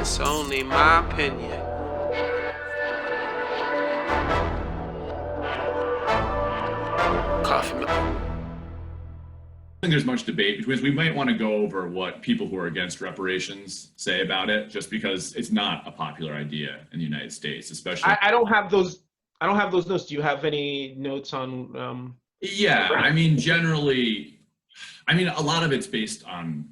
It's only my opinion. Coffee milk. Think there's much debate because we might want to go over what people who are against reparations say about it, just because it's not a popular idea in the United States, especially. I don't have those. I don't have those notes. Do you have any notes on? Yeah, I mean, generally, I mean, a lot of it's based on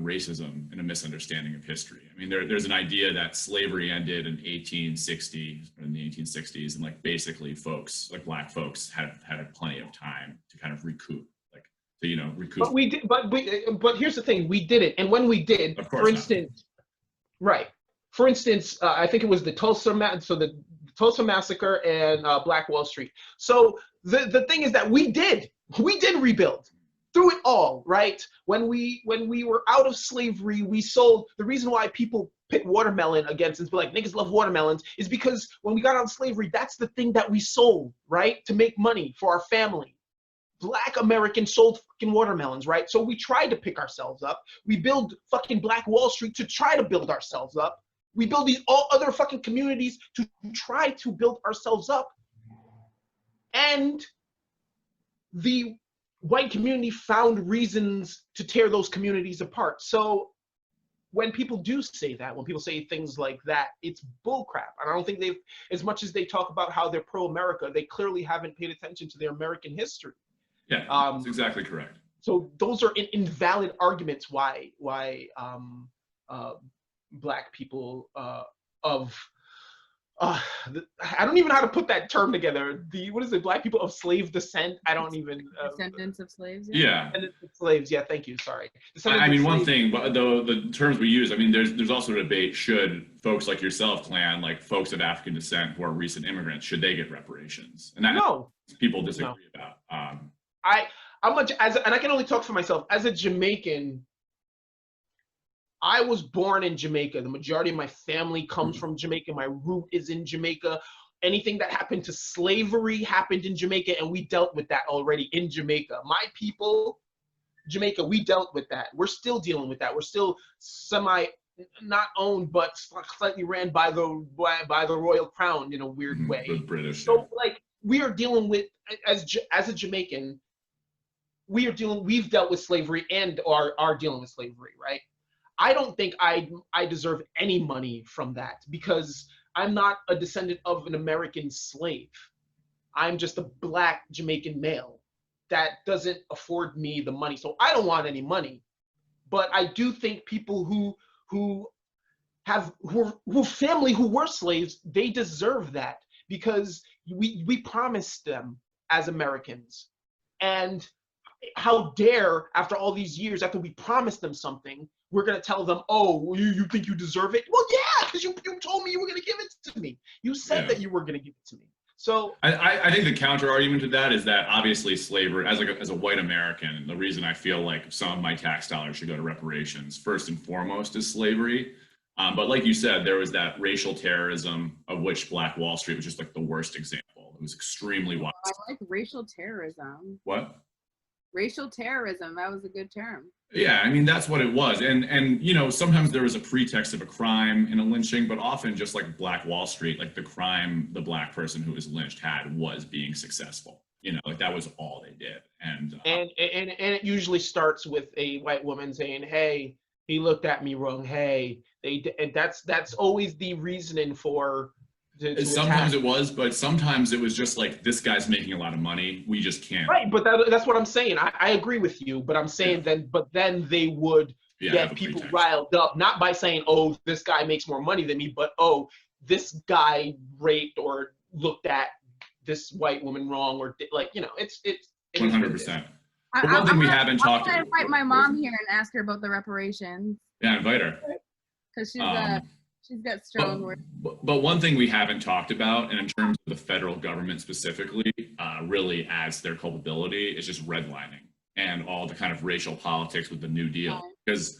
racism and a misunderstanding of history. I mean, there's an idea that slavery ended in 1860 in the 1860s, and like basically, folks like Black folks had plenty of time to kind of recoup. Recoup. But we did. But here's the thing: we did it, and when we did, for instance, right? For instance, I think it was the the Tulsa massacre and Black Wall Street. So the thing is that we did rebuild through it all, right? When we were out of slavery, we sold. The reason why people pit watermelon against and be like niggas love watermelons is because when we got out of slavery, that's the thing that we sold, right, to make money for our family. Black Americans sold fucking watermelons, right? So we tried to pick ourselves up. We build fucking Black Wall Street to try to build ourselves up. We build these all other fucking communities to try to build ourselves up. And the white community found reasons to tear those communities apart. So when people do say that, when people say things like that, it's bullcrap. And I don't think as much as they talk about how they're pro-America, they clearly haven't paid attention to their American history. Yeah, that's exactly correct. So those are invalid arguments why Black people I don't even know how to put that term together. What is it? Black people of slave descent. I don't even. Descendants of slaves. Yeah. Descendants of slaves. Yeah. Thank you. Sorry. I mean, one thing, but the terms we use. I mean, there's also a debate. Should folks like yourself, Clan, like folks of African descent who are recent immigrants, should they get reparations? And that people disagree about. And I can only talk for myself. As a Jamaican, I was born in Jamaica. The majority of my family comes from Jamaica. My root is in Jamaica. Anything that happened to slavery happened in Jamaica, and we dealt with that already in Jamaica. My people, Jamaica, we dealt with that. We're still dealing with that. We're still not owned, but slightly ran by the royal crown in a weird way. The British. So like we are dealing with as a Jamaican, we've dealt with slavery and are dealing with slavery, right? I don't think I deserve any money from that because I'm not a descendant of an American slave. I'm just a Black Jamaican male. That doesn't afford me the money. So I don't want any money. But I do think people who family who were slaves, they deserve that because we promised them as Americans. And how dare, after all these years, after we promised them something, we're going to tell them, oh, you think you deserve it? Well, yeah, because you told me you were going to give it to me. You said that you were going to give it to me. So I think the counter argument to that is that obviously slavery, as a white American, the reason I feel like some of my tax dollars should go to reparations, first and foremost, is slavery. But like you said, there was that racial terrorism, of which Black Wall Street was just like the worst example. It was extremely widespread. I like racial terrorism. What? Racial terrorism, that was a good term. Yeah, I mean, that's what it was. And sometimes there was a pretext of a crime in a lynching, but often just like Black Wall Street, like the crime the Black person who was lynched had was being successful. Like that was all they did. And it usually starts with a white woman saying, hey, he looked at me wrong. Hey, and that's always the reasoning for sometimes it was, but sometimes it was just like, this guy's making a lot of money, we just can't. Right, but that's what I'm saying. I agree with you, but I'm saying then they would get people riled up, not by saying, oh, this guy makes more money than me, but oh, this guy raped or looked at this white woman wrong, or it's 100%. One thing we haven't talked about. I'm gonna invite my mom here and ask her about the reparations. Yeah, invite her. Because she's got strong words. But one thing we haven't talked about, and in terms of the federal government specifically, really adds their culpability, is just redlining and all the kind of racial politics with the New Deal. Because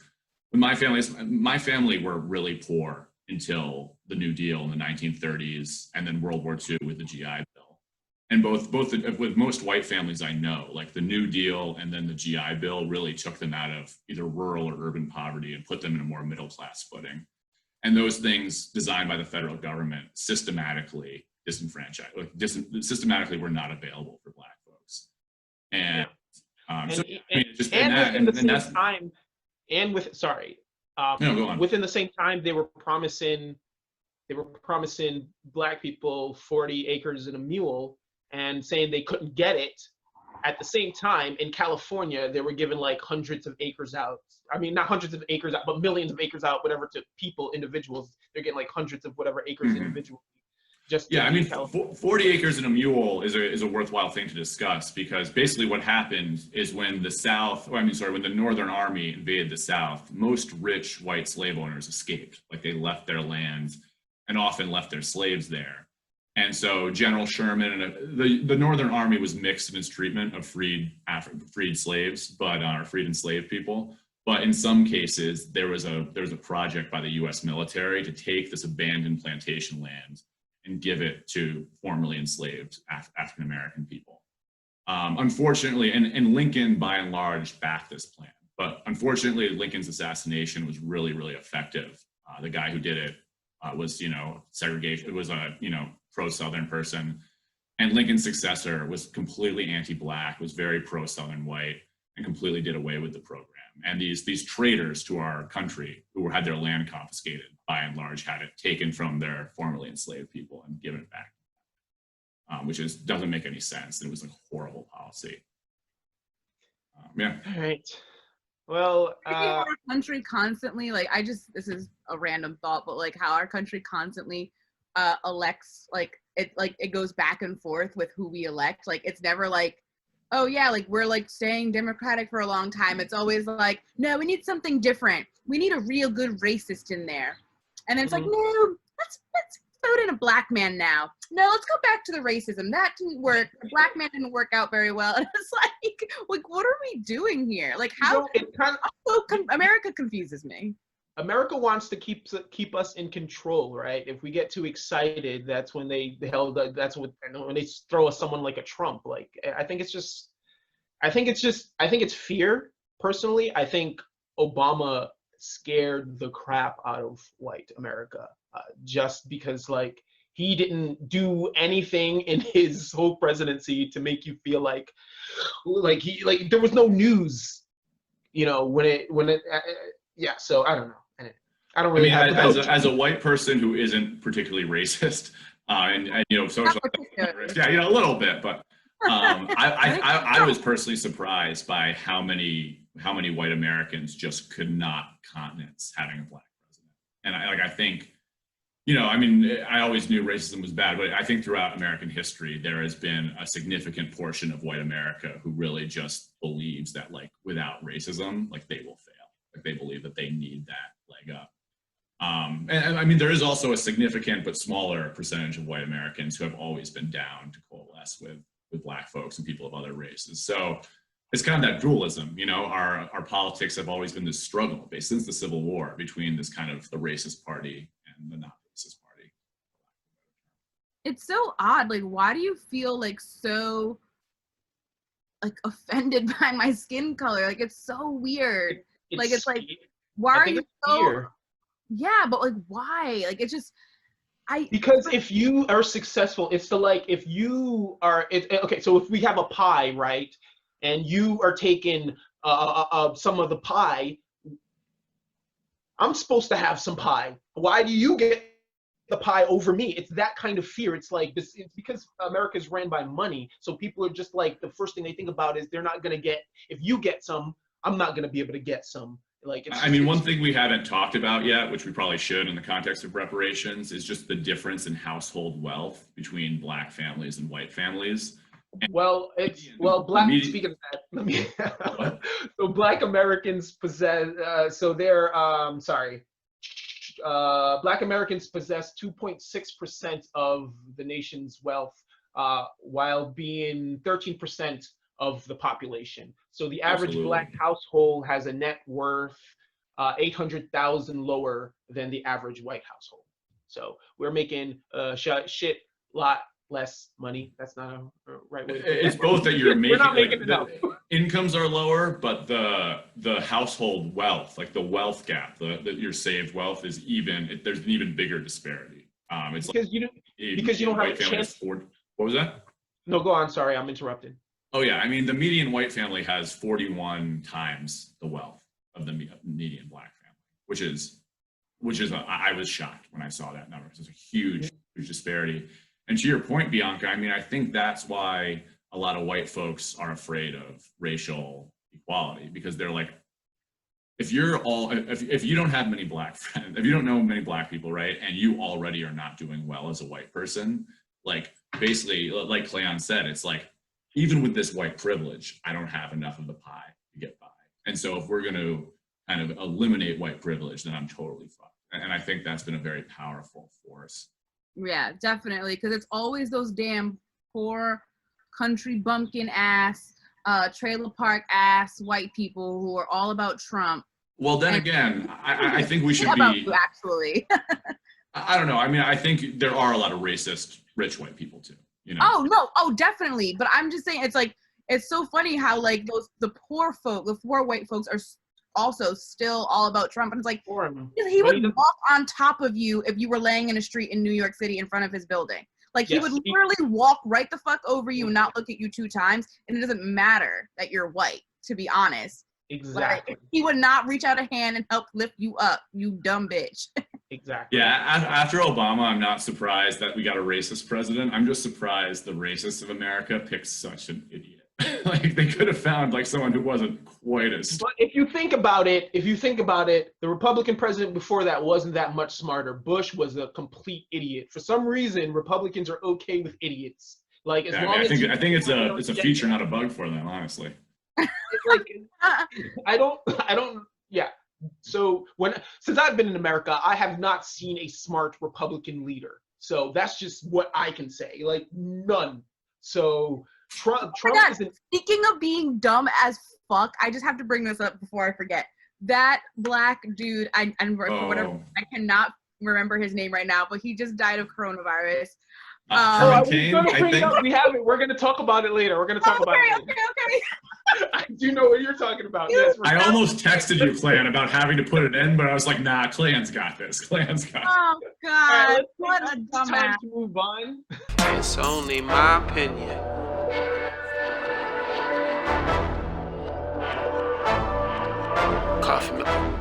my family were really poor until the New Deal in the 1930s, and then World War II with the GI Bill. And both with most white families I know, like the New Deal and then the GI Bill really took them out of either rural or urban poverty and put them in a more middle class footing. And those things designed by the federal government systematically disenfranchised, systematically were not available for Black folks. And within the same time, go on. within the same time, they were promising Black people 40 acres and a mule, and saying they couldn't get it. At the same time, in California, they were giving like hundreds of acres out. I mean, not hundreds of acres out, but millions of acres out, whatever, to people, individuals. They're getting like hundreds of whatever acres individually. Yeah, I mean, 40 acres and a mule is a worthwhile thing to discuss, because basically what happened is when when the Northern Army invaded the South, most rich white slave owners escaped. Like, they left their lands and often left their slaves there. And so General Sherman and the Northern Army was mixed in its treatment of freed slaves, or freed enslaved people. But in some cases, there was a project by the U.S. military to take this abandoned plantation land and give it to formerly enslaved African American people. Unfortunately, and Lincoln by and large backed this plan. But unfortunately, Lincoln's assassination was really, really effective. The guy who did it was, segregation. It was a, pro-Southern person. And Lincoln's successor was completely anti-Black, was very pro-Southern white, and completely did away with the program. And these traitors to our country who had their land confiscated, by and large, had it taken from their formerly enslaved people and given it back, which doesn't make any sense. It was a horrible policy. Yeah. All right. Well, our country constantly, this is a random thought, but like how our country constantly elects, it goes back and forth with who we elect. Like, it's never like, oh yeah, like we're like staying Democratic for a long time. It's always like, no, we need something different. We need a real good racist in there. And then it's like, no, let's vote in a Black man now. No, let's go back to the racism. That didn't work. The Black man didn't work out very well. And it's like, what are we doing here? Like, how? America confuses me. America wants to keep us in control, right? If we get too excited, that's when when they throw us someone like a Trump. Like, I think it's fear. Personally, I think Obama scared the crap out of white America, just because like he didn't do anything in his whole presidency to make you feel like there was no news, yeah. So I don't know. I don't really as a white person who isn't particularly racist, and social, a little bit, but I was personally surprised by how many white Americans just could not countenance having a Black president. And I think, I always knew racism was bad, but I think throughout American history, there has been a significant portion of white America who really just believes that, like, without racism, like, they will fail. Like, they believe that they need that leg up. And there is also a significant but smaller percentage of white Americans who have always been down to coalesce with Black folks and people of other races. So it's kind of that dualism, our politics have always been this struggle since the Civil War between this kind of the racist party and the not racist party. It's so odd. Like, why do you feel like so offended by my skin color? Like, it's so weird. It's like, why are you so fear. Yeah, but like, why? Like, it's just, because if you are successful, it's if you are, okay, so if we have a pie, right, and you are taking some of the pie, I'm supposed to have some pie. Why do you get the pie over me? It's that kind of fear. It's like this. It's because America is ran by money, so people are just like, the first thing they think about is they're not gonna get. If you get some, I'm not gonna be able to get some. Like, one thing we haven't talked about yet, which we probably should in the context of reparations, is just the difference in household wealth between Black families and white families. Speaking of that, so Black Americans possess. Black Americans possess 2.6% of the nation's wealth, while being 13% of the population. So the average Black household has a net worth 800,000 lower than the average white household. So we're making a shit lot less money. That's not a right way. It's both that you're making, We're not making enough. Incomes are lower, but the household wealth, like the wealth gap, your saved wealth is there's an even bigger disparity. It's because you don't have a chance. What was that? No, go on. Sorry, I'm interrupting. Oh yeah, I mean the median white family has 41 times the wealth of the median black family, which is I was shocked when I saw that number. It's a huge disparity. And to your point, Bianca, I mean, I think that's why a lot of white folks are afraid of racial equality, because they're like, if you don't have many black friends, if you don't know many black people, right, and you already are not doing well as a white person, like basically, like Cleon said, it's like, even with this white privilege, I don't have enough of the pie to get by. And so if we're going to kind of eliminate white privilege, then I'm totally fucked. And I think that's been a very powerful force. Yeah, definitely, because it's always those damn poor country bumpkin ass, trailer park ass white people who are all about Trump. Well, then again, I think we should be about you, actually. I don't know. I mean, I think there are a lot of racist rich white people too. You know? Oh no, oh definitely. But I'm just saying, it's like, it's so funny how like the poor white folks are also still all about Trump, and it's like he would walk on top of you if you were laying in a street in New York City in front of his building. Like he would literally walk right the fuck over you and not look at you 2 times, and it doesn't matter that you're white, to be honest. Exactly. Like, he would not reach out a hand and help lift you up, you dumb bitch. Exactly. Yeah, after Obama, I'm not surprised that we got a racist president. I'm just surprised the racists of America picked such an idiot. Like they could have found like someone who wasn't quite as. But if you think about it, the Republican president before that wasn't that much smarter. Bush was a complete idiot. For some reason, Republicans are okay with idiots. Like as long as I think it's a feature, not a bug for them, honestly. It's like I don't. Yeah. So since I've been in America, I have not seen a smart Republican leader. So that's just what I can say. Like none. So Trump isn't. Speaking of being dumb as fuck, I just have to bring this up before I forget. That black dude, I cannot remember his name right now, but he just died of coronavirus. We have it. We're going to talk about it later. Okay. I do know what you're talking about. Yes, I almost texted you, Clan, about having to put an end, but I was like, nah, Clan's got this. Oh, God. Right, what a dumbass. Time to move on. It's only my opinion. Coffee milk.